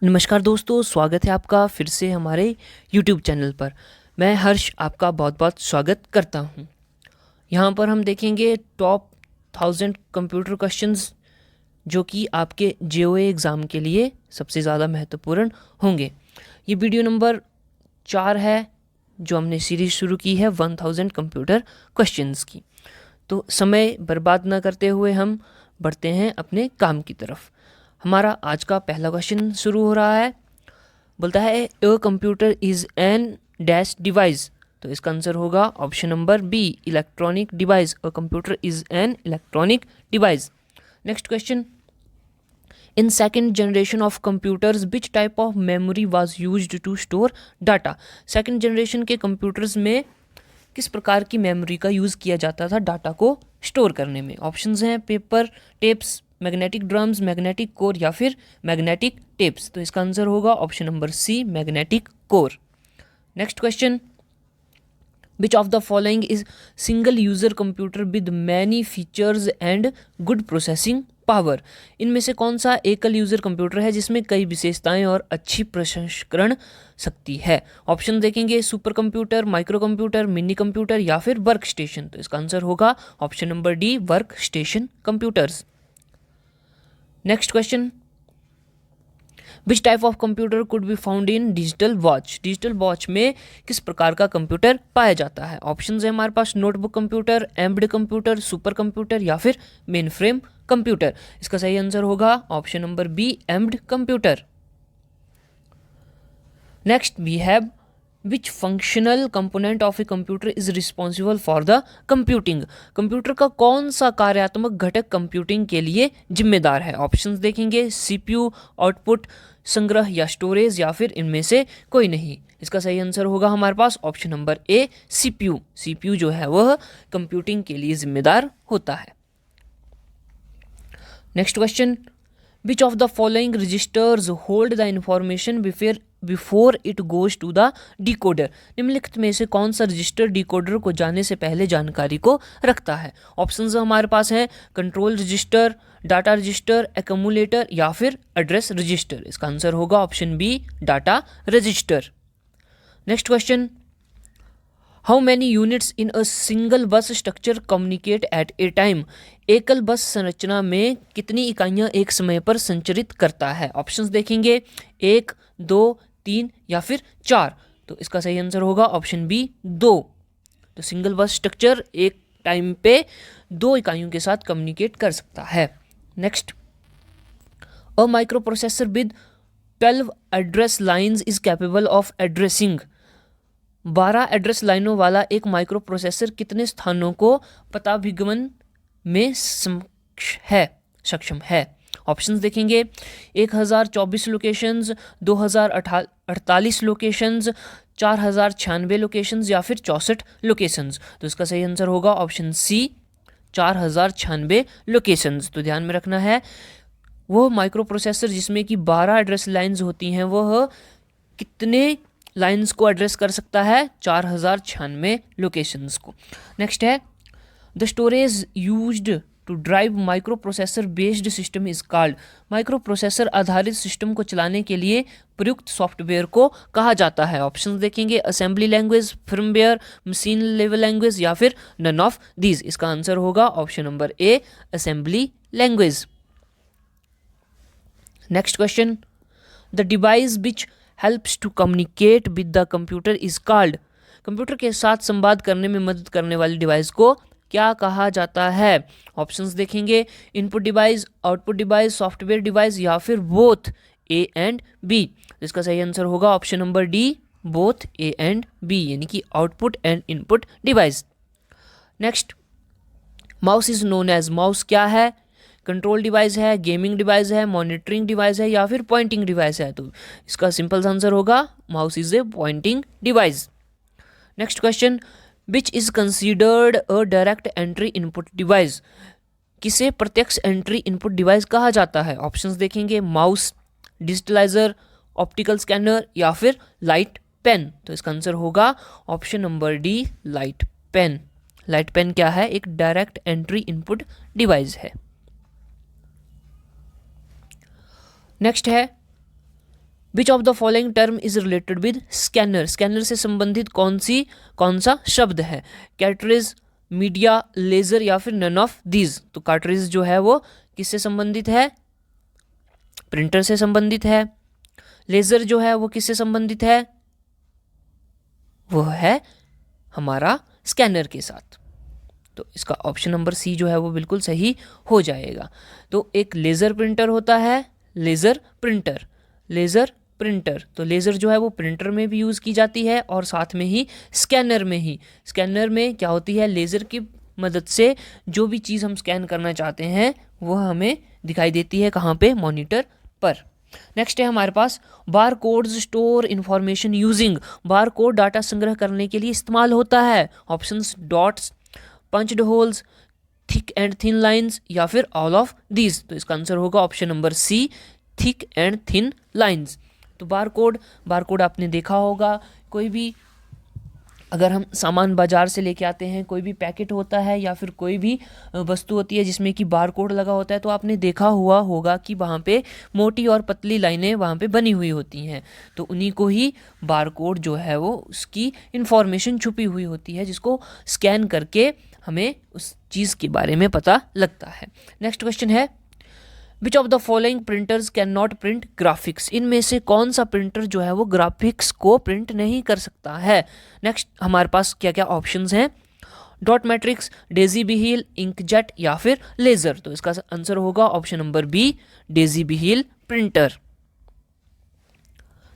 नमस्कार दोस्तों, स्वागत है आपका फिर से हमारे YouTube चैनल पर। मैं हर्ष आपका बहुत बहुत स्वागत करता हूं। यहां पर हम देखेंगे टॉप 1000 कंप्यूटर क्वेश्चंस जो कि आपके JOA एग्ज़ाम के लिए सबसे ज़्यादा महत्वपूर्ण होंगे। ये वीडियो नंबर 4 है जो हमने सीरीज़ शुरू की है 1000 कंप्यूटर क्वेश्चंस की। तो समय बर्बाद ना करते हुए हम बढ़ते हैं अपने काम की तरफ। हमारा आज का पहला क्वेश्चन शुरू हो रहा है। बोलता है a computer is an dash device. तो इसका आंसर होगा option number B, electronic device. A computer is an electronic device. Next question, in second generation of computers which type of memory was used to store data. Second generation के computers में किस प्रकार की memory का use किया जाता था data को स्टोर करने में। ऑप्शंस हैं paper tapes, magnetic drums, magnetic core या फिर मैग्नेटिक टेप्स। तो इसका आंसर होगा option number C, magnetic core. Next question, which of the following is single user computer with many features and good processing power. इनमें से कौन सा एकल यूजर कंप्यूटर है जिसमें कई विशेषताएं और अच्छी प्रसंस्करण शक्ति है। ऑप्शन देखेंगे super computer, micro computer, mini computer या फिर वर्क स्टेशन। तो इसका आंसर होगा option number D, work station computers. Next question, which type of computer could be found in digital watch. Digital watch में किस प्रकार का कंप्यूटर पाया जाता है। ऑप्शंस है हमारे पास notebook computer, embed computer, super computer या फिर मेन फ्रेम कंप्यूटर। इसका सही आंसर होगा option number B, embed computer. Next we have which functional component of a computer is responsible for the computing. Computer का कौन सा कार्यात्मक घटक कंप्यूटिंग के लिए जिम्मेदार है। ऑप्शंस देखेंगे CPU, आउटपुट, संग्रह या स्टोरेज या फिर इनमें से कोई नहीं। इसका सही आंसर होगा हमारे पास option number A, CPU। CPU जो है वह कंप्यूटिंग के लिए जिम्मेदार होता है। Next question, which of the following registers hold the information before it goes to the decoder. निम्नलिखित में से कौन सा रजिस्टर डिकोडर को जाने से पहले जानकारी को रखता है। ऑप्शंस हमारे पास हैं control register, data register, accumulator या फिर एड्रेस रजिस्टर। इसका आंसर होगा option B, data register. Next question, how many units in a single bus structure communicate at a time. एकल बस संरचना में कितनी इकाइयां एक समय पर संचरित करता है। ऑप्शंस देखेंगे 1, 2, 3 या फिर 4। तो इसका सही आंसर होगा ऑप्शन बी, 2। तो सिंगल बस स्ट्रक्चर एक टाइम पे 2 इकाइयों के साथ कम्युनिकेट कर सकता है। Next, a micro processor with 12 address lines is capable of addressing. 12 address लाइनों वाला एक माइक्रो प्रोसेसर कितने स्थानों को पताभिगमन में सक्षम है। ऑप्शंस देखेंगे 1024 लोकेशंस, 2048 लोकेशंस, 4096 लोकेशंस या फिर 64 लोकेशंस। तो इसका सही आंसर होगा ऑप्शन सी, 4096 लोकेशंस। तो ध्यान में रखना है वो माइक्रो प्रोसेसर जिसमें कि 12 एड्रेस लाइन्स होती हैं वह कितने लाइन्स को एड्रेस कर सकता है, 4096 लोकेशंस को। नेक्स्ट है the storage used to drive microprocessor based system is called. Microprocessor आधारित सिस्टम को चलाने के लिए प्रयुक्त सॉफ्टवेयर को कहा जाता है। ऑप्शंस देखेंगे assembly language, firmware, machine level language या फिर नन ऑफ दीज। इसका आंसर होगा option number A, assembly language. Next question, the device which helps to communicate with the computer is called. Computer के साथ संवाद करने में मदद करने वाली डिवाइस को क्या कहा जाता है। ऑप्शंस देखेंगे input device, output device, software device या फिर बोथ ए एंड बी। इसका सही आंसर होगा option number D, both A and B, यानी कि output and input device. Next, mouse is known as. Mouse क्या है, कंट्रोल डिवाइस है, गेमिंग डिवाइस है, मॉनिटरिंग डिवाइस है या फिर पॉइंटिंग डिवाइस है। तो इसका सिंपल आंसर होगा mouse is a pointing device. Next question, which is considered a direct entry input device. किसे प्रत्यक्ष एंट्री इनपुट डिवाइस कहा जाता है। ऑप्शंस देखेंगे माउस, डिजिटलाइजर, ऑप्टिकल स्कैनर या फिर लाइट पेन। तो इसका आंसर होगा option number D, light pen. Light pen क्या है, एक डायरेक्ट एंट्री इनपुट डिवाइस है। नेक्स्ट है which of the following term is related with scanner, scanner से संबंधित कौन सा शब्द है? कैटरेज, मीडिया, लेजर या फिर नन ऑफ दीज। तो कार्ट्रिज जो है वो किससे संबंधित है? प्रिंटर से संबंधित है। लेजर जो है वो किससे संबंधित है? वो है हमारा स्कैनर के साथ। तो इसका ऑप्शन नंबर सी जो है वो बिल्कुल सही हो जाएगा। तो एक लेज़र प्रिंटर होता है, लेज़र प्रिंटर, लेज़र प्रिंटर। तो लेज़र जो है वो प्रिंटर में भी यूज़ की जाती है और साथ में ही स्कैनर में ही। स्कैनर में क्या होती है? लेज़र की मदद से जो भी चीज़ हम स्कैन करना चाहते हैं वो हमें दिखाई देती है, कहाँ पे? मॉनिटर पर। नेक्स्ट है हमारे पास bar codes store information using, bar code data संग्रह करने के लिए इस्तेमाल होता है। Options dots, punched holes, thick and thin lines या फिर ऑल ऑफ दीज। तो इसका आंसर होगा option number C, thick and thin lines. तो बार कोड आपने देखा होगा, कोई भी अगर हम सामान बाजार से लेके आते हैं, कोई भी पैकेट होता है या फिर कोई भी वस्तु होती है जिसमें कि बार कोड लगा होता है, तो आपने देखा हुआ होगा कि वहाँ पे मोटी और पतली लाइनें वहाँ पे बनी हुई होती हैं। तो उन्हीं को ही बार कोड जो है वो उसकी इंफॉर्मेशन छुपी हुई होती है, जिसको स्कैन करके हमें उस चीज़ के बारे में पता लगता है। नेक्स्ट क्वेश्चन है which of the following printers can not print graphics, इनमें से कौन सा प्रिंटर जो है वो ग्राफिक्स को प्रिंट नहीं कर सकता है? नेक्स्ट हमारे पास क्या क्या ऑप्शंस हैं? Dot matrix, daisy wheel, inkjet या फिर लेजर। तो इसका आंसर होगा option number B, daisy wheel printer.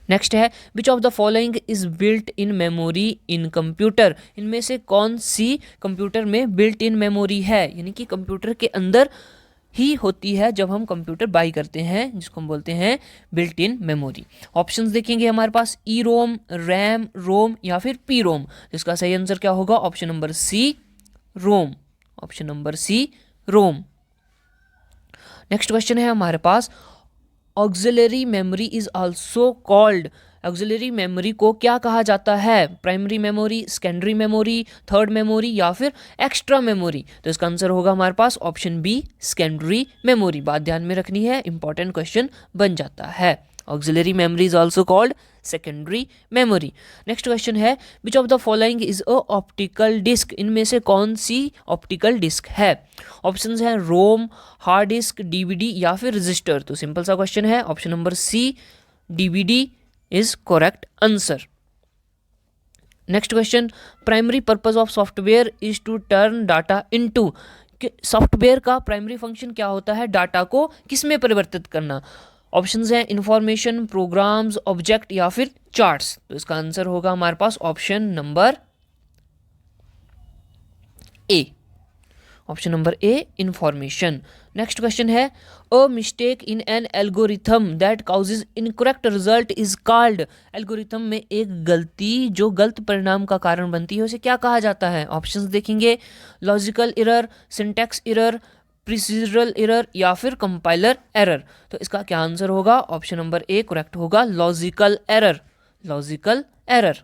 Next है which of the following is built in memory in computer, इनमें से कौन सी कंप्यूटर में बिल्ट इन मेमोरी है, यानी कि कंप्यूटर के अंदर ही होती है जब हम कंप्यूटर बाई करते हैं, जिसको हम बोलते हैं बिल्ट इन मेमोरी। ऑप्शंस देखेंगे हमारे पास ई रोम, रैम, रोम या फिर पी रोम। इसका सही आंसर क्या होगा? Option number C, ROM. Option number C, ROM. Next question है हमारे पास auxiliary memory is also called, auxiliary memory को क्या कहा जाता है? Primary memory, secondary memory, third memory या फिर एक्स्ट्रा मेमोरी। तो इसका आंसर होगा हमारे पास ऑप्शन बी, सेकेंडरी मेमोरी। बात ध्यान में रखनी है, इंपॉर्टेंट क्वेश्चन बन जाता है। Auxiliary memory is also called secondary memory. Next question है which of the following is a optical disc, इनमें से कौन सी ऑप्टिकल डिस्क है? ऑप्शंस हैं रोम, हार्ड डिस्क, डीवीडी या फिर रजिस्टर। तो सिंपल सा क्वेश्चन है, option number C, DVD is correct answer. Next question primary purpose of software is to turn data into, software का प्राइमरी फंक्शन क्या होता है? डाटा को किस में परिवर्तित करना। ऑप्शंस हैं इंफॉर्मेशन, प्रोग्राम्स, ऑब्जेक्ट या फिर चार्ट्स। तो इसका आंसर होगा हमारे पास option number A, option number A, information. Next question है a mistake in an algorithm that causes incorrect result is called, algorithm में एक गलती जो गलत परिणाम का कारण बनती है उसे क्या कहा जाता है? ऑप्शंस देखेंगे logical error, syntax error, procedural error या फिर कंपाइलर एरर। तो इसका क्या आंसर होगा? ऑप्शन नंबर ए करेक्ट होगा, logical error, logical error.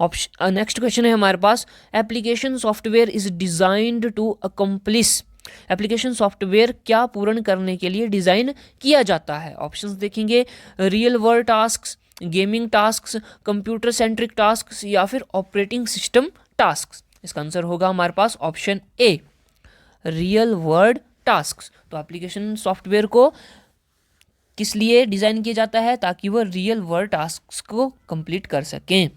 Option next question है हमारे पास application software is designed to accomplish, application software क्या पूर्ण करने के लिए डिजाइन किया जाता है? ऑप्शंस देखेंगे real world tasks, gaming tasks, computer centric tasks या फिर ऑपरेटिंग सिस्टम टास्क्स। इसका आंसर होगा हमारे पास option A, real world tasks. तो एप्लीकेशन सॉफ्टवेयर को किस लिए डिजाइन किया जाता है? ताकि वह रियल वर्ल्ड टास्क्स को कंप्लीट कर सकें।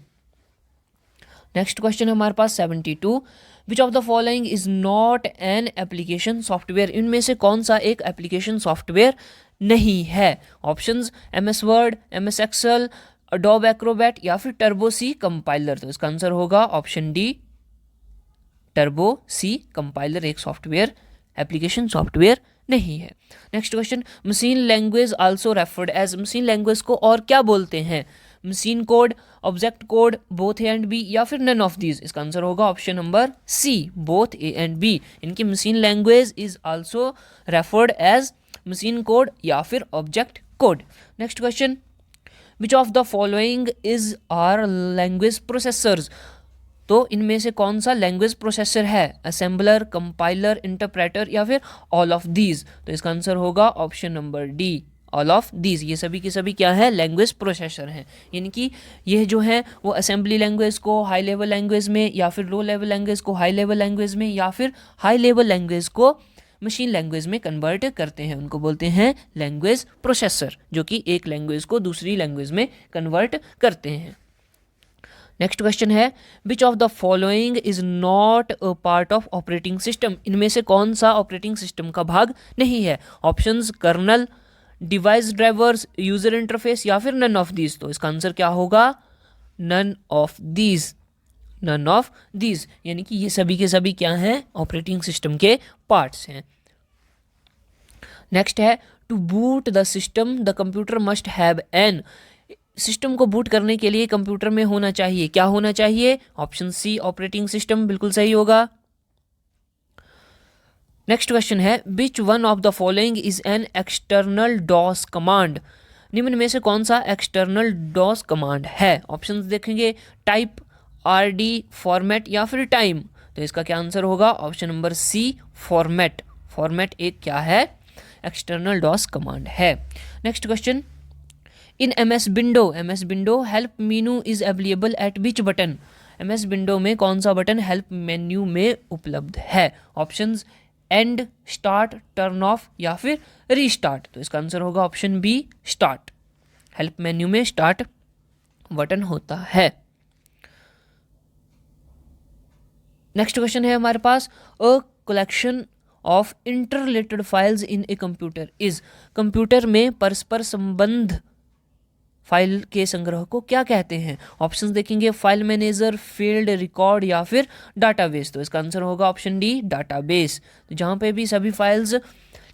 नेक्स्ट क्वेश्चन है हमारे पास 72 which of the following is not an application software, इनमें से कौन सा एक एप्लीकेशन सॉफ्टवेयर नहीं है? Options MS Word, MS Excel, Adobe Acrobat या फिर टर्बो सी कंपाइलर। तो इसका आंसर होगा option D, Turbo C compiler एक सॉफ्टवेयर एप्लीकेशन सॉफ्टवेयर नहीं है। Next question machine language also referred as, machine language को और क्या बोलते हैं? Machine code, object code, both A and B या फिर नन ऑफ दीज। इसका आंसर होगा option number C, both A and B. इनकी machine language is also referred as machine code या फिर object code. Next question which of the following is are language processors, तो इनमें से कौन सा लैंग्वेज प्रोसेसर है? असेंबलर, कंपाइलर, इंटरप्रेटर या फिर ऑल ऑफ दीज। तो इसका आंसर होगा option number D, all of these, ये सभी के सभी क्या है, लैंग्वेज प्रोसेसर हैं। यानी कि यह जो है वो असेंबली लैंग्वेज को हाई लेवल लैंग्वेज में, या फिर लो लेवल लैंग्वेज को हाई लेवल लैंग्वेज में, या फिर हाई लेवल लैंग्वेज को मशीन लैंग्वेज में कन्वर्ट करते हैं। उनको बोलते हैं लैंग्वेज प्रोसेसर, जो कि एक लैंग्वेज को दूसरी लैंग्वेज में कन्वर्ट करते हैं। नेक्स्ट क्वेश्चन है, which of the following is not a part of operating system, इनमें से कौन सा ऑपरेटिंग सिस्टम का भाग नहीं है। Options kernel, device drivers, user interface, या फिर नन ऑफ दीज। तो इसका आंसर क्या होगा, none of these, none of these, यानी कि ये सभी के सभी क्या हैं, ऑपरेटिंग सिस्टम के पार्ट्स हैं। नेक्स्ट है, to boot the system the computer must have an, system को बूट करने के लिए कंप्यूटर में होना चाहिए, क्या होना चाहिए, ऑप्शन सी ऑपरेटिंग सिस्टम, बिल्कुल सही होगा। नेक्स्ट क्वेश्चन है, which one of the following is an external DOS command, निम्न में से कौन सा एक्सटर्नल डॉस कमांड है। ऑप्शंस देखेंगे, टाइप, आरडी, फॉर्मेट, या फिर टाइम। तो इसका क्या आंसर होगा, option number C format, format एक क्या है, एक्सटर्नल डॉस कमांड है। Next question, in MS window help menu is available at which button, MS window में कौन सा बटन हेल्प मेन्यू में उपलब्ध है। Options and, start, turn off, या फिर रीस्टार्ट। तो इसका आंसर होगा option B start, help menu में स्टार्ट बटन होता है। नेक्स्ट क्वेश्चन है हमारे पास, a collection of interrelated files in a computer is, computer में परस्पर संबंध फाइल के संग्रह को क्या कहते हैं। ऑप्शंस देखेंगे, फाइल मैनेजर, फील्ड, रिकॉर्ड, या फिर डाटाबेस। तो इसका आंसर होगा ऑप्शन डी डाटाबेस। तो जहाँ पे भी सभी फाइल्स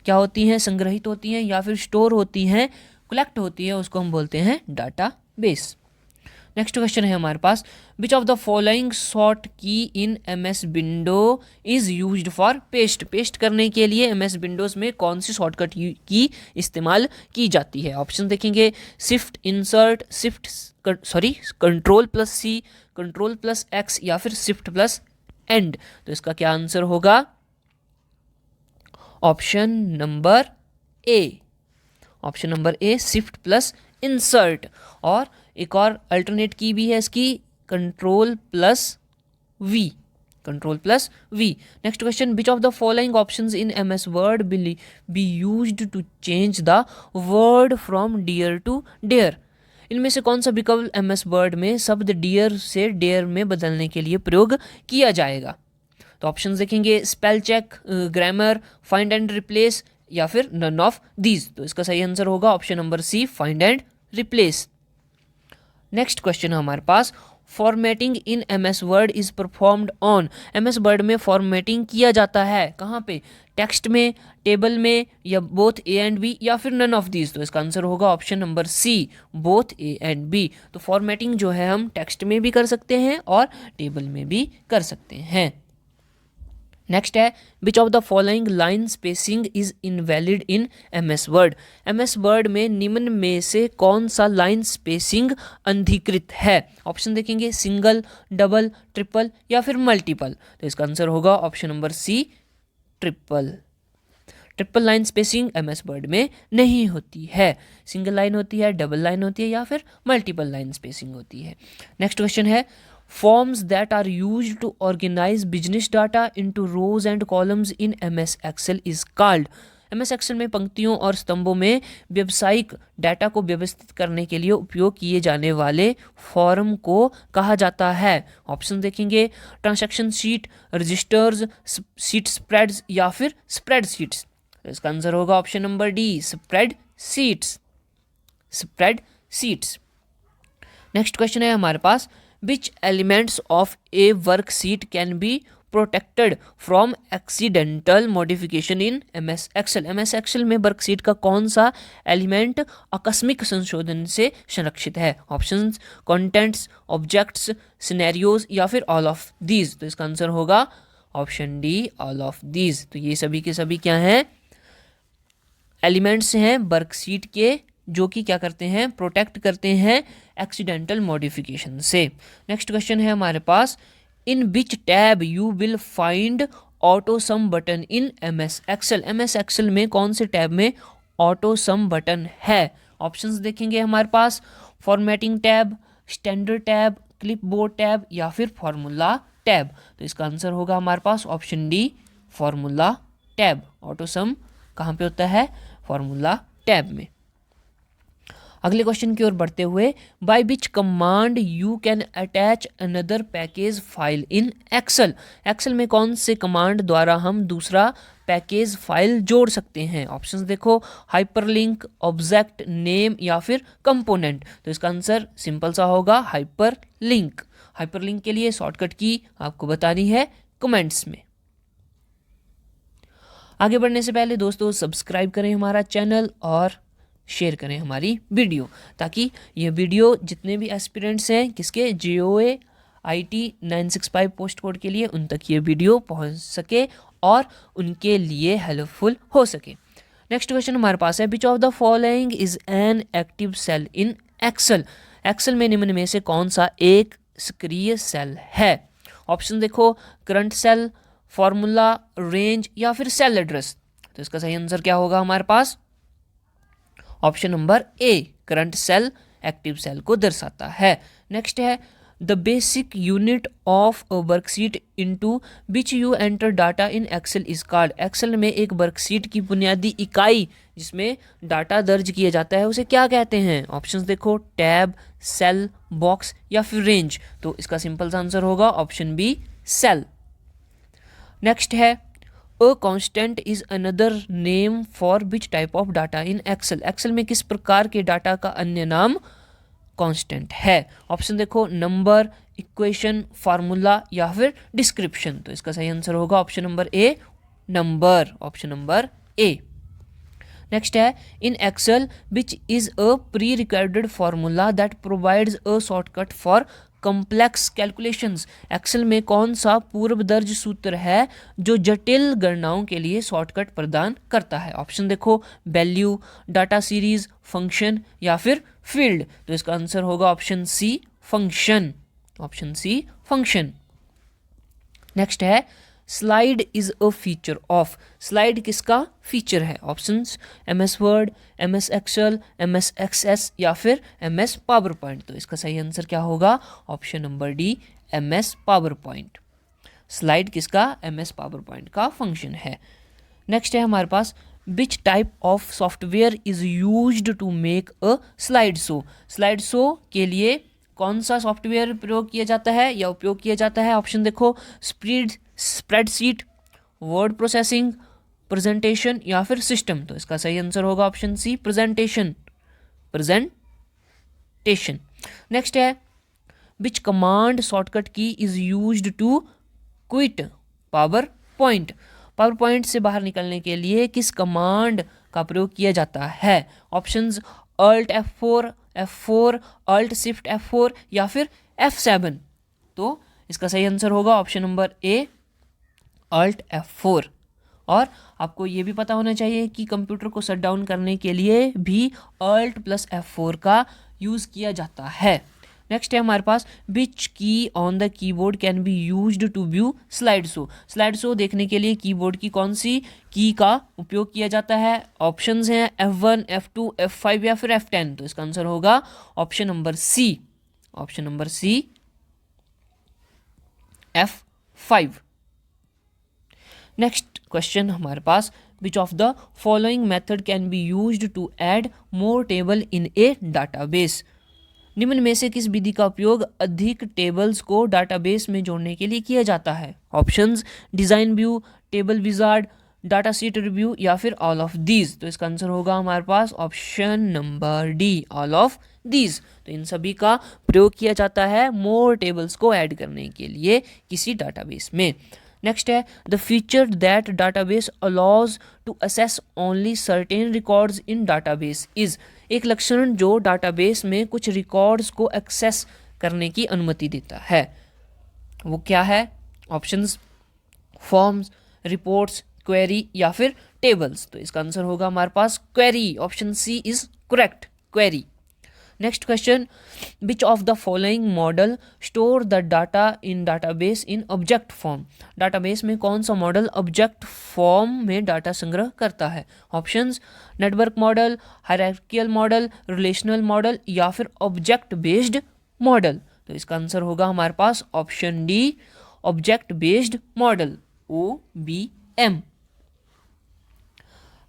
क्या होती हैं, संग्रहित होती हैं या फिर स्टोर होती हैं, कलेक्ट होती है, उसको हम बोलते हैं डाटाबेस। नेक्स्ट क्वेश्चन है हमारे पास, which of the following short key in MS window is used for paste, paste करने के लिए MS विंडोज में कौन सी शॉर्टकट की इस्तेमाल की जाती है। ऑप्शन देखेंगे, शिफ्ट इंसर्ट, कंट्रोल प्लस सी, कंट्रोल प्लस एक्स, या फिर शिफ्ट प्लस एंड। तो इसका क्या आंसर होगा, option number A, option number A shift plus insert. और एक और अल्टरनेट की भी है इसकी, control plus V, control plus V. Next question, which of the following options in MS word will be used to change the word from dear to dare, इनमें से कौन सा विकल्प MS वर्ड में शब्द डियर से डेयर में बदलने के लिए प्रयोग किया जाएगा। तो ऑप्शंस देखेंगे, spell check, grammar, find and replace, या फिर नन ऑफ दीज। तो इसका सही आंसर होगा option number C find and replace. Next question है हमारे पास, formatting in MS Word is performed on, MS word में फॉर्मेटिंग किया जाता है कहाँ पे, टेक्स्ट में, टेबल में, या बोथ A एंड B, या फिर नन ऑफ दीज। तो इसका आंसर होगा option number C both A and B। तो फॉर्मेटिंग जो है हम टेक्स्ट में भी कर सकते हैं और टेबल में भी कर सकते हैं। नेक्स्ट है, which of the following line spacing is invalid in MS Word, MS word में निम्न में से कौन सा लाइन स्पेसिंग अनधिकृत है। ऑप्शन देखेंगे, सिंगल, डबल, ट्रिपल, या फिर मल्टीपल। तो इसका आंसर होगा option number C triple, triple line spacing MS word में नहीं होती है, सिंगल लाइन होती है, डबल लाइन होती है, या फिर मल्टीपल लाइन स्पेसिंग होती है। नेक्स्ट क्वेश्चन है, forms that are used to organize business data into rows and columns in MS Excel is called, MS Excel में पंक्तियों और स्तंभों में व्यावसायिक डाटा को व्यवस्थित करने के लिए उपयोग किए जाने वाले फॉर्म को कहा जाता है। ऑप्शन देखेंगे, transaction sheet, registers, sheet spreads, या फिर स्प्रेड शीट्स। तो इसका आंसर होगा option number D spreadsheets, spreadsheets. Next question है हमारे पास, which elements of a worksheet can be protected from accidental modification in MS Excel, MS Excel में worksheet का कौन सा एलिमेंट आकस्मिक संशोधन से संरक्षित है। ऑप्शंस, कंटेंट्स, ऑब्जेक्ट्स, सिनेरियोज, या फिर ऑल ऑफ दीज। तो इसका आंसर होगा option D all of these. तो ये सभी के सभी क्या हैं, एलिमेंट्स हैं वर्कशीट के, जो कि क्या करते हैं, प्रोटेक्ट करते हैं एक्सीडेंटल मॉडिफिकेशन से। नेक्स्ट क्वेश्चन है हमारे पास, in which tab you will find auto sum button in MS Excel, MS Excel में कौन से टैब में ऑटो सम बटन है? ऑप्शंस देखेंगे हमारे पास, formatting tab, standard tab, clipboard tab या फिर फार्मूला टैब। तो इसका आंसर होगा हमारे पास option D, formula tab. Auto sum कहाँ पे होता है? फार्मूला टैब में। अगले क्वेश्चन की ओर बढ़ते हुए, by which command you can attach another package file in Excel? Excel में कौन से कमांड द्वारा हम दूसरा पैकेज फाइल जोड़ सकते हैं? ऑप्शंस देखो, हाइपरलिंक, ऑब्जेक्ट, नेम या फिर कंपोनेंट। तो इसका आंसर सिंपल सा होगा हाइपरलिंक। हाइपरलिंक के लिए शॉर्टकट की आपको बतानी है कमेंट्स में। आगे बढ़ने से पहले दोस्तों सब्सक्राइब करें हमारा चैनल और शेयर करें हमारी वीडियो, ताकि ये वीडियो जितने भी एस्पिरेंट्स हैं किसके JOA IT 965 पोस्ट कोड के लिए, उन तक ये वीडियो पहुंच सके और उनके लिए हेल्पफुल हो सके। नेक्स्ट क्वेश्चन हमारे पास है, which of the following is an active cell in Excel? Excel में निम्न में से कौन सा एक सक्रिय सेल है? ऑप्शन देखो, करंट सेल, फॉर्मूला, रेंज या फिर सेल एड्रेस। तो इसका सही आंसर क्या होगा हमारे पास? Option number A, current cell active cell को दर्शाता है। नेक्स्ट है, the basic unit of a worksheet into which you enter data in Excel is called? Excel में एक वर्कशीट की बुनियादी इकाई जिसमें डाटा दर्ज किया जाता है उसे क्या कहते हैं? ऑप्शंस देखो, टैब, सेल, बॉक्स या फिर रेंज। तो इसका सिंपल सा आंसर होगा ऑप्शन बी, सेल। नेक्स्ट है, a constant is another name for which type of data in Excel? Excel में किस प्रकार के डाटा का अन्य नाम कांस्टेंट है? ऑप्शन देखो, नंबर, इक्वेशन, फार्मूला या फिर डिस्क्रिप्शन। तो इसका सही आंसर होगा option number A, number. Option number A. Next है, in Excel which is a pre recorded formula that provides a shortcut for complex calculations? Excel में कौन सा पूर्व दर्ज सूत्र है जो जटिल गणनाओं के लिए शॉर्टकट प्रदान करता है? ऑप्शन देखो, वैल्यू, डाटा सीरीज, फंक्शन या फिर फील्ड। तो इसका आंसर होगा option C, function. Option C, function. Next है, slide is a feature of? Slide किसका फीचर है? Options, MS Word, MS Excel, MS Access या फिर MS पावर पॉइंट। तो इसका सही आंसर क्या होगा? Option number D, MS PowerPoint. Slide किसका? MS पावर पॉइंट का फंक्शन है। नेक्स्ट है हमारे पास, which type of software is used to make a slide show? Slide show के लिए कौन सा सॉफ्टवेयर प्रयोग किया जाता है या उपयोग किया जाता है? ऑप्शन देखो, स्प्रेडशीट, वर्ड प्रोसेसिंग, प्रेजेंटेशन या फिर सिस्टम। तो इसका सही आंसर होगा option C, presentation. Presentation. Next है, which command shortcut key is used to quit PowerPoint? PowerPoint से बाहर निकलने के लिए किस कमांड का प्रयोग किया जाता है? Options, Alt F4, Alt Shift F4 या फिर F7। तो इसका सही आंसर होगा ऑप्शन नंबर ए, Alt F4। और आपको ये भी पता होना चाहिए कि कंप्यूटर को शट डाउन करने के लिए भी Alt + F4 का यूज़ किया जाता है। नेक्स्ट है हमारे पास, which key on the keyboard can be used to view slide show? Slide show देखने के लिए कीबोर्ड की कौन सी की का उपयोग किया जाता है? ऑप्शंस हैं F1, F2, F5 या फिर F10। तो इसका आंसर होगा option number C. Option number C, F5। Next question हमारे पास, which of the following method can be used to add more table in a database? निम्न में से किस विधि का उपयोग अधिक टेबल्स को डाटाबेस में जोड़ने के लिए किया जाता है? Options, design view, table wizard, data sheet review या फिर ऑल ऑफ दीज। तो इसका आंसर होगा हमारे पास option number D, all of these. तो इन सभी का प्रयोग किया जाता है मोर टेबल्स को ऐड करने के लिए किसी डाटाबेस में। नेक्स्ट है, the feature that database allows to access only certain records in database is? एक लक्षण जो डाटाबेस में कुछ रिकॉर्ड्स को एक्सेस करने की अनुमति देता है, वो क्या है? ऑप्शंस, फॉर्म्स, रिपोर्ट्स, क्वेरी या फिर टेबल्स। तो इसका आंसर होगा हमारे पास query. Option C is correct, query. Next question, which of the following model store the data in database in object form. Database में कौन सा मॉडल ऑब्जेक्ट फॉर्म में डाटा संग्रह करता है। Options, network model, hierarchical model, relational model या फिर object based model. तो इसका आंसर होगा हमारे पास option D, object based model, OBM।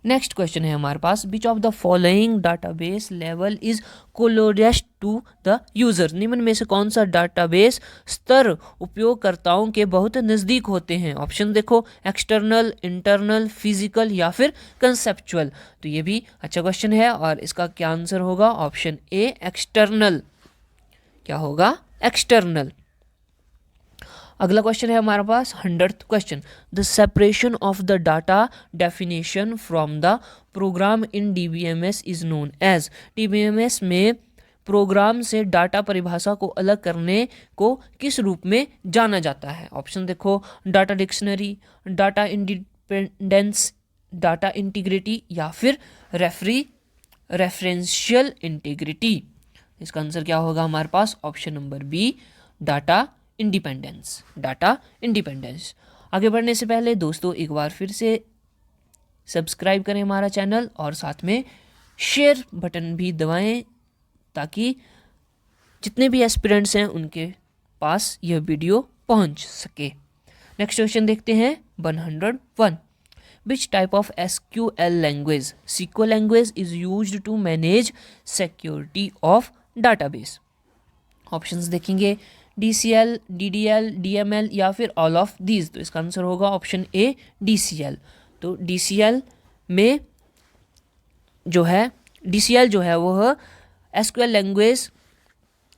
Next question है हमारे पास, which of the following database level is closest to the user. निम्न में से कौन सा डाटाबेस स्तर उपयोगकर्ताओं के बहुत नज़दीक होते हैं। ऑप्शन देखो, एक्सटर्नल, इंटरनल, फिजिकल या फिर कंसेप्चुअल। तो ये भी अच्छा क्वेश्चन है और इसका क्या आंसर होगा, ऑप्शन ए, एक्सटर्नल। क्या होगा, एक्सटर्नल। अगला क्वेश्चन है हमारे पास 100th question, the separation of the data definition from the program in DBMS is known as. DBMS में प्रोग्राम से डाटा परिभाषा को अलग करने को किस रूप में जाना जाता है। ऑप्शन देखो, data dictionary, data independence, data integrity या फिर रेफरेंशियल इंटीग्रिटी। इसका आंसर क्या होगा हमारे पास, option number B, data independence, data independence. आगे बढ़ने से पहले दोस्तों एक बार फिर से सब्सक्राइब करें हमारा चैनल और साथ में शेयर बटन भी दबाएं ताकि जितने भी एस्पिरेंट्स हैं उनके पास यह वीडियो पहुंच सके। नेक्स्ट क्वेश्चन देखते हैं 101, which type of SQL language, SQL language is used to manage security of database. Options देखेंगे, DCL, DDL, DML या फिर ऑल ऑफ दीज। तो इसका आंसर होगा ऑप्शन ए, DCL। तो DCL जो है वह SQL लैंग्वेज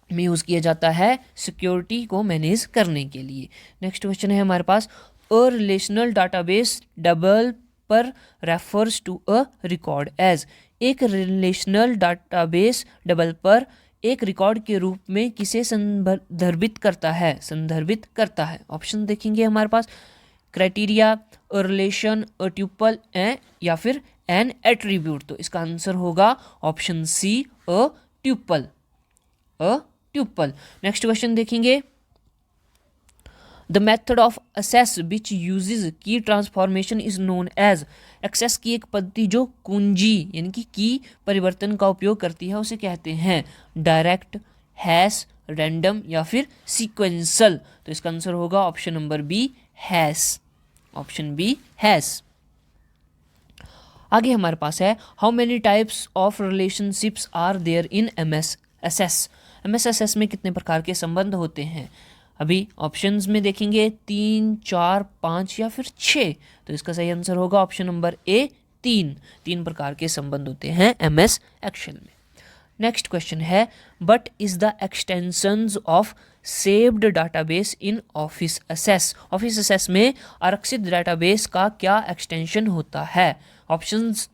में यूज़ किया जाता है सिक्योरिटी को मैनेज करने के लिए। नेक्स्ट क्वेश्चन है हमारे पास, a relational database developer refers to a record as. एक रिलेशनल डाटाबेस डेवलपर एक रिकॉर्ड के रूप में किसे संदर्भित करता है। ऑप्शन देखेंगे हमारे पास, criteria, a relation, a tuple या फिर एन एट्रीब्यूट। तो इसका आंसर होगा option C, a tuple. Next question देखेंगे, the method of access which uses key transformation is known as. Access की एक पद्धति जो कुंजी यानी कि की परिवर्तन का उपयोग करती है उसे कहते हैं डायरेक्ट, हैश, रैंडम या फिर सीक्वेंसल। तो इसका आंसर होगा option number B, hash, option B, hash. आगे हमारे पास है, how many types of relationships are there in MSSS। MSSS में कितने प्रकार के संबंध होते हैं। अभी ऑप्शंस में देखेंगे 3, 4, 5 या फिर 6। तो इसका सही आंसर होगा ऑप्शन नंबर ए, 3 प्रकार के संबंध होते हैं MS एक्सेल में। नेक्स्ट क्वेश्चन है, what is the extensions of saved database in Office Access. Office Access में आरक्षित डाटाबेस का क्या एक्सटेंशन होता है। ऑप्शंस,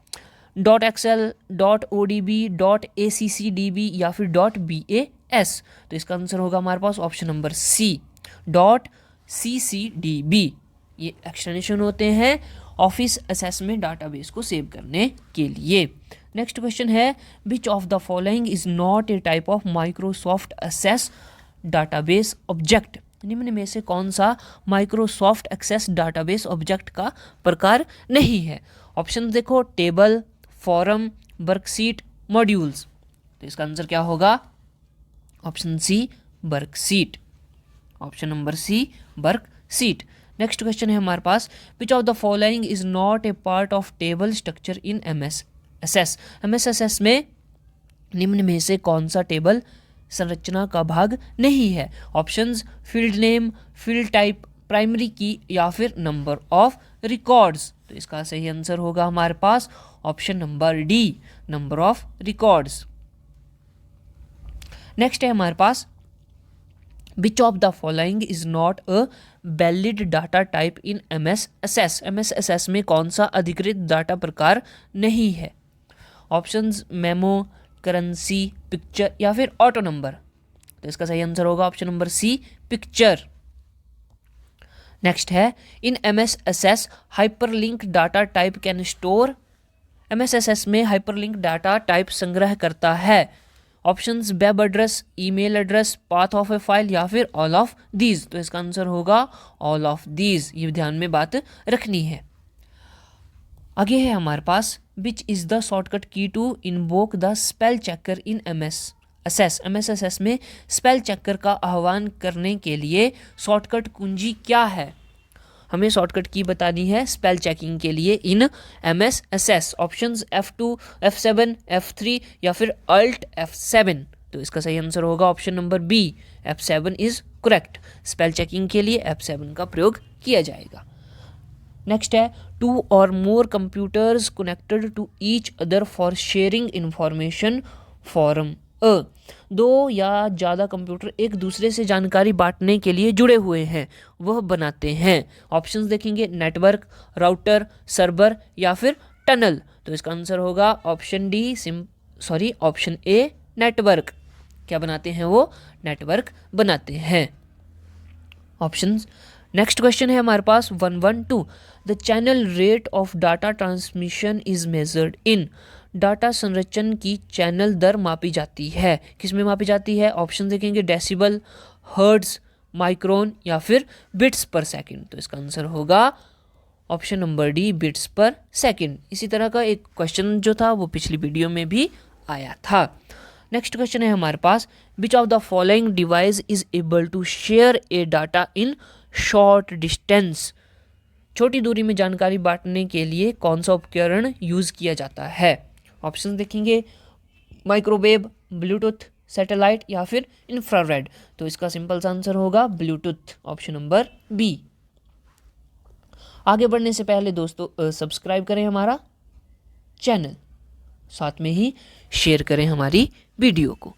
.xl, .odb, .accdb या फिर .bas। तो इसका आंसर होगा हमारे पास ऑप्शन नंबर सी, .ccdb। ये एक्सटेंशन होते हैं ऑफिस एक्सेस में डाटाबेस को सेव करने के लिए। नेक्स्ट क्वेश्चन है, which of the following is not a type of Microsoft Access database object. निम्न में से कौन सा माइक्रोसॉफ्ट एक्सेस डाटाबेस ऑब्जेक्ट का प्रकार नहीं है। ऑप्शन देखो, टेबल, फॉरम, वर्कशीट, मॉड्यूल्स। तो इसका आंसर क्या होगा, option C, worksheet, option number C, worksheet. Next question है हमारे पास, which of the following is not a part of table structure in MSSS। MSSS में निम्न में से कौन सा टेबल संरचना का भाग नहीं है। Options, field name, field type, primary की या फिर नंबर ऑफ रिकॉर्ड्स। तो इसका सही आंसर होगा हमारे पास option number D, number of records. Next है हमारे पास, which of the following is not a valid data type in MSSS। MSSS में कौन सा अधिकृत डाटा प्रकार नहीं है। ऑप्शंस, मेमो, करेंसी, पिक्चर या फिर ऑटो नंबर। तो इसका सही आंसर होगा option number C, picture. Next है, in MSSS hyperlink data type can store. MSSS में हाइपरलिंक डाटा टाइप संग्रह करता है। Options web address, email address, path of a file या फिर ऑल ऑफ दीज। तो इसका आंसर होगा ऑल ऑफ दीज। ये ध्यान में बात रखनी है। आगे है हमारे पास which is the shortcut key to invoke the spell checker in MS Access में स्पेल चेकर का आह्वान करने के लिए शॉर्टकट कुंजी क्या है। हमें शॉर्टकट की बतानी है स्पेल चेकिंग के लिए इन MS Access। Options F2, F7, F3 या फिर Alt F7। तो इसका सही आंसर होगा option number B, F7 is correct. Spell checking के लिए F7 का प्रयोग किया जाएगा। नेक्स्ट है टू और more computers connected to each other for sharing information form a. दो या ज़्यादा कंप्यूटर एक दूसरे से जानकारी बांटने के लिए जुड़े हुए हैं, वह बनाते हैं। ऑप्शंस देखेंगे नेटवर्क, राउटर, सर्वर या फिर टनल। तो इसका आंसर होगा ऑप्शन ए नेटवर्क। क्या बनाते हैं वो? नेटवर्क बनाते हैं। ऑप्शंस। नेक्स्ट क्वेश्चन है हमारे पास 112। The channel rate of data transmission is measured in. डाटा संरचन की चैनल दर मापी जाती है, किस में मापी जाती है? ऑप्शन देखेंगे डेसिबल, हर्ट्ज, माइक्रोन या फिर बिट्स पर सेकंड। तो इसका आंसर होगा ऑप्शन नंबर डी, बिट्स पर सेकंड। इसी तरह का एक क्वेश्चन जो था वो पिछली वीडियो में भी आया था। नेक्स्ट क्वेश्चन है हमारे पास which of the following device is able to share a data in short distance. छोटी दूरी में जानकारी बांटने के लिए कौन सा उपकरण यूज किया जाता है? ऑप्शन देखेंगे माइक्रोवेव, ब्लूटूथ, सैटेलाइट या फिर इंफ्रारेड। तो इसका सिंपल सा आंसर होगा ब्लूटूथ, ऑप्शन नंबर बी। आगे बढ़ने से पहले दोस्तों सब्सक्राइब करें हमारा चैनल, साथ में ही शेयर करें हमारी वीडियो को।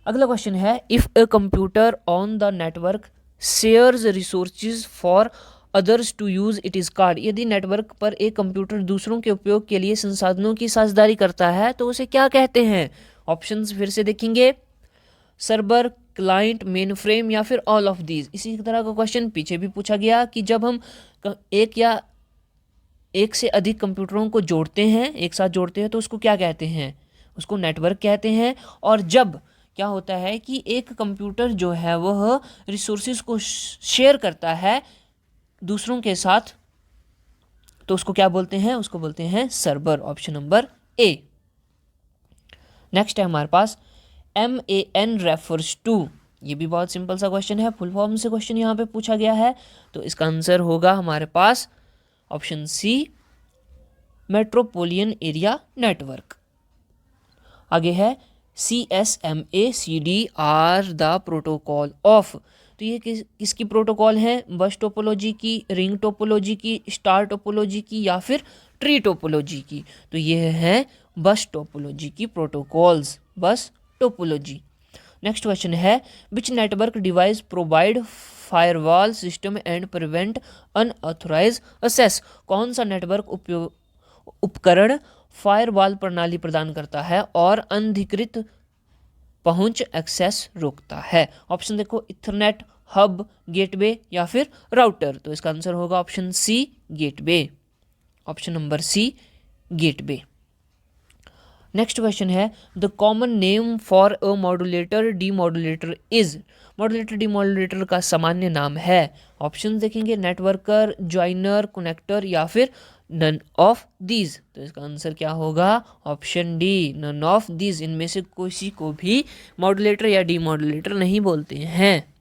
अगला क्वेश्चन है if a computer on the network shares resources for others to use it is called. यदि नेटवर्क पर एक कंप्यूटर दूसरों के उपयोग के लिए संसाधनों की साझेदारी करता है तो उसे क्या कहते हैं? ऑप्शंस फिर से देखेंगे सर्वर, क्लाइंट, मेन फ्रेम या फिर ऑल ऑफ दीज। इसी तरह का क्वेश्चन पीछे भी पूछा गया कि जब हम एक या एक से अधिक कंप्यूटरों को जोड़ते हैं, एक साथ जोड़ते हैं तो उसको क्या कहते हैं? उसको नेटवर्क कहते हैं। और जब क्या होता है कि एक कंप्यूटर जो है वह रिसोर्सेज को शेयर करता है दूसरों के साथ तो उसको क्या बोलते हैं? उसको बोलते हैं server, option number A. Next है हमारे पास MAN रेफर्स टू। ये भी बहुत सिंपल सा क्वेश्चन है, फुल फॉर्म से क्वेश्चन यहाँ पे पूछा गया है। तो इसका आंसर होगा हमारे पास option C, metropolitan area network. आगे है CSMACD द प्रोटोकॉल ऑफ। तो ये किसकी प्रोटोकॉल है? बस टोपोलॉजी की, रिंग टोपोलॉजी की, स्टार टोपोलॉजी की या फिर ट्री टोपोलॉजी की? तो ये है बस टोपोलॉजी की प्रोटोकॉल्स, बस टोपोलॉजी। नेक्स्ट क्वेश्चन है which network device provide firewall system and prevent unauthorized access. कौन सा नेटवर्क उपकरण फायरवॉल प्रणाली प्रदान करता है और अनधिकृत पहुंच एक्सेस रोकता है? ऑप्शन देखो इथरनेट, हब, गेटवे या फिर राउटर। तो इसका आंसर होगा option C, gateway, option number C, gateway. Next question है the common name for a modulator demodulator is. Modulator demodulator का सामान्य नाम है। ऑप्शन देखेंगे नेटवर्कर, ज्वाइनर, कनेक्टर या फिर नन ऑफ दीज। तो इसका आंसर क्या होगा? Option D, none of these. इनमें से किसी को भी मॉड्यूलेटर या डीमॉड्यूलेटर नहीं बोलते हैं।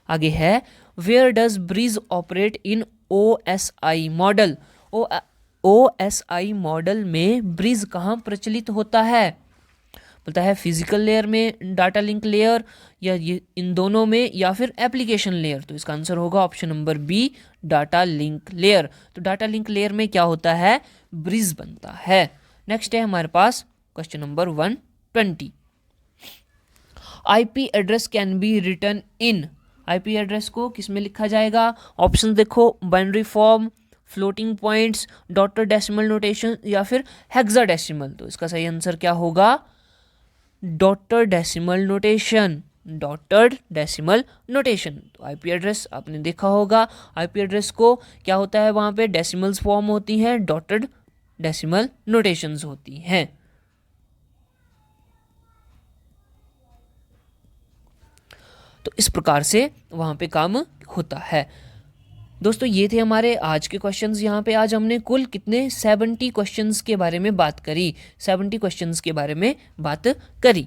आगे है where does bridge operate in OSI model. OSI model में ब्रिज कहाँ प्रचलित होता है? बोलता है फिजिकल लेयर में, डाटा लिंक लेयर या ये इन दोनों में या फिर एप्लीकेशन लेयर। तो इसका आंसर होगा option number B, data link layer. तो डाटा लिंक लेयर में क्या होता है? ब्रिज बनता है। नेक्स्ट है हमारे पास question number 120। IP address can be written in. IP address को किस में लिखा जाएगा? ऑप्शन देखो binary form, floating points, dotted decimal notation या फिर हेक्साडेसिमल। तो इसका सही आंसर क्या होगा? डॉटर डेसिमल नोटेशन, डॉटर्ड डेसिमल नोटेशन। तो IP एड्रेस आपने देखा होगा, IP एड्रेस को क्या होता है? वहाँ पे डेसिमल्स फॉर्म होती हैं, डॉटर्ड डेसिमल नोटेशंस होती हैं। तो इस प्रकार से वहाँ पे काम होता है। दोस्तों ये थे हमारे आज के क्वेश्चंस। यहाँ पे आज हमने कुल कितने 70 क्वेश्चंस के बारे में बात करी, 70 क्वेश्चंस के बारे में बात करी।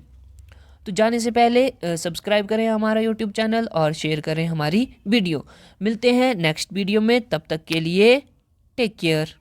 तो जाने से पहले सब्सक्राइब करें हमारा यूट्यूब चैनल और शेयर करें हमारी वीडियो। मिलते हैं नेक्स्ट वीडियो में, तब तक के लिए टेक केयर।